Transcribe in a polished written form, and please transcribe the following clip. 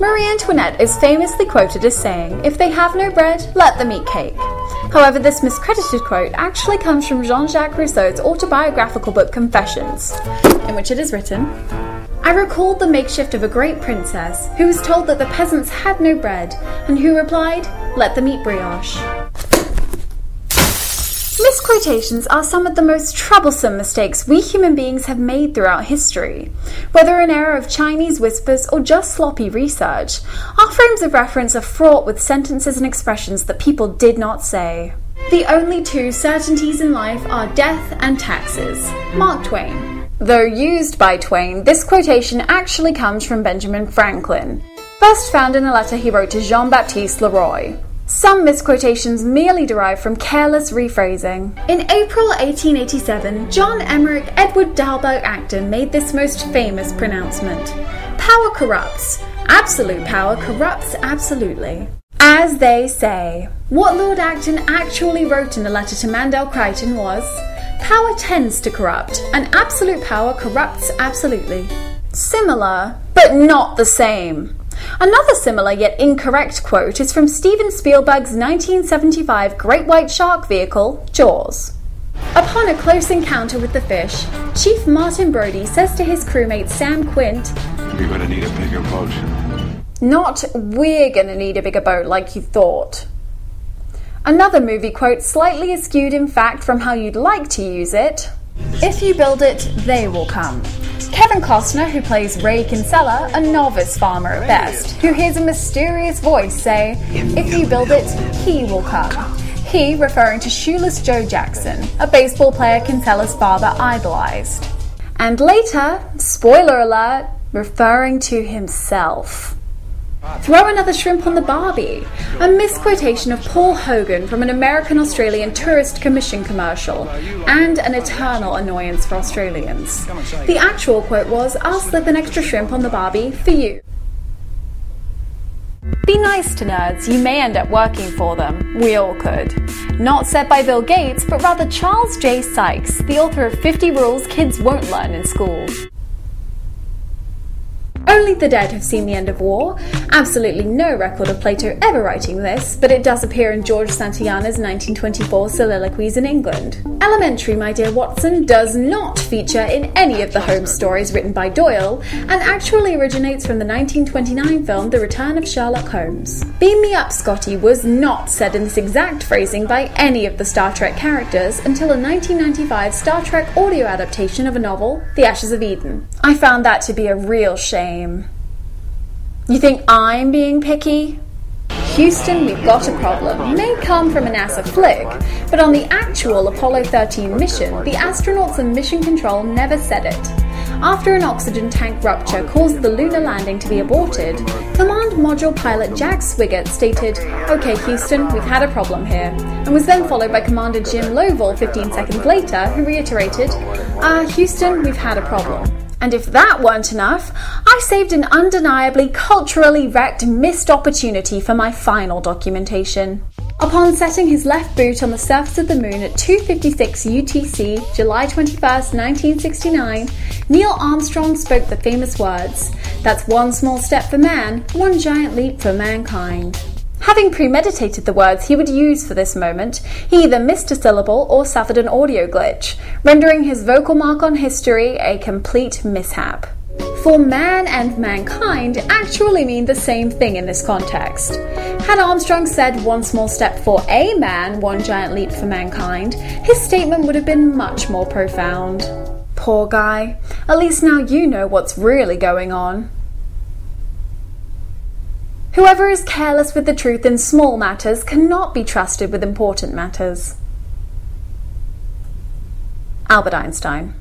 Marie Antoinette is famously quoted as saying, "If they have no bread, let them eat cake." However, this miscredited quote actually comes from Jean-Jacques Rousseau's autobiographical book Confessions, in which it is written, "I recalled the makeshift of a great princess who was told that the peasants had no bread, and who replied, 'Let them eat brioche.'" Misquotations are some of the most troublesome mistakes we human beings have made throughout history. Whether an error of Chinese whispers or just sloppy research, our frames of reference are fraught with sentences and expressions that people did not say. The only two certainties in life are death and taxes. Mark Twain. Though used by Twain, this quotation actually comes from Benjamin Franklin, first found in a letter he wrote to Jean-Baptiste Leroy. Some misquotations merely derive from careless rephrasing. In April 1887, John Emmerich Edward Dalberg Acton made this most famous pronouncement: "Power corrupts. Absolute power corrupts absolutely." As they say. What Lord Acton actually wrote in a letter to Mandell Crichton was, "Power tends to corrupt, and absolute power corrupts absolutely." Similar, but not the same. Another similar yet incorrect quote is from Steven Spielberg's 1975 great white shark vehicle, Jaws. Upon a close encounter with the fish, Chief Martin Brody says to his crewmate Sam Quint, "You're gonna need a bigger boat." Not, "We're gonna need a bigger boat like you thought." Another movie quote slightly askewed in fact from how you'd like to use it: "If you build it, they will come." Kevin Costner, who plays Ray Kinsella, a novice farmer at best, who hears a mysterious voice say, "If you build it, he will come." He referring to Shoeless Joe Jackson, a baseball player Kinsella's father idolized. And later, spoiler alert, referring to himself. Throw another shrimp on the Barbie, a misquotation of Paul Hogan from an American-Australian Tourist Commission commercial, and an eternal annoyance for Australians. The actual quote was, "I'll slip an extra shrimp on the Barbie for you." Be nice to nerds, you may end up working for them. We all could. Not said by Bill Gates, but rather Charles J. Sykes, the author of 50 Rules Kids Won't Learn in School. Only the dead have seen the end of war. Absolutely no record of Plato ever writing this, but it does appear in George Santayana's 1924 soliloquies in England. Elementary, my dear Watson, does not feature in any of the Holmes stories written by Doyle, and actually originates from the 1929 film The Return of Sherlock Holmes. "Beam me up, Scotty" was not said in this exact phrasing by any of the Star Trek characters until a 1995 Star Trek audio adaptation of a novel, The Ashes of Eden. I found that to be a real shame. You think I'm being picky? Houston, we've got a problem. May come from a NASA flick, but on the actual Apollo 13 mission, the astronauts and mission control never said it. After an oxygen tank rupture caused the lunar landing to be aborted, Command Module pilot Jack Swigert stated, "Okay Houston, we've had a problem here," and was then followed by Commander Jim Lovell 15 seconds later, who reiterated, "Houston, we've had a problem." And if that weren't enough, I saved an undeniably culturally wrecked missed opportunity for my final documentation. Upon setting his left boot on the surface of the moon at 2:56 UTC, July 21st, 1969, Neil Armstrong spoke the famous words, "That's one small step for man, one giant leap for mankind." Having premeditated the words he would use for this moment, he either missed a syllable or suffered an audio glitch, rendering his vocal mark on history a complete mishap. For man and mankind actually mean the same thing in this context. Had Armstrong said one small step for a man, one giant leap for mankind, his statement would have been much more profound. Poor guy. At least now you know what's really going on. Whoever is careless with the truth in small matters cannot be trusted with important matters. Albert Einstein.